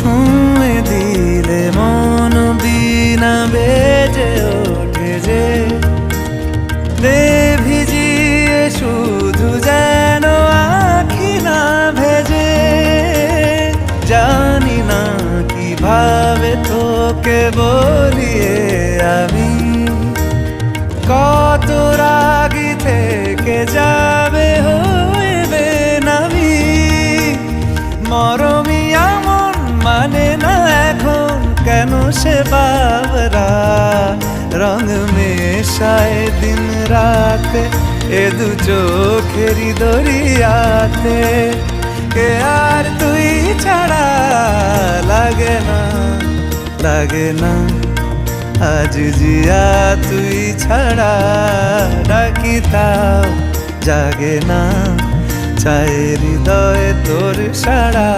ছুঁয়ে দিলে মন বিনা বেজে ওঠে যে দে ভিজিয়ে শুধু যেন আখি না ভেজে। জানি না কিভাবে তোকে বলিয়ে আমি কত রাগি থেকে যাবে হইবে নামি। মরমি এমন মানে না এখন কেন সে বাবরা রং মেশায় দিন রাতে এ দু চোখেরই দরিয়াতে। কে আর তুই ছাড়া লাগে না লাগে না আজ জিয়া তুই ছাড়া ডাকি তাও জাগে না চায় হৃদয় তোর সাড়া।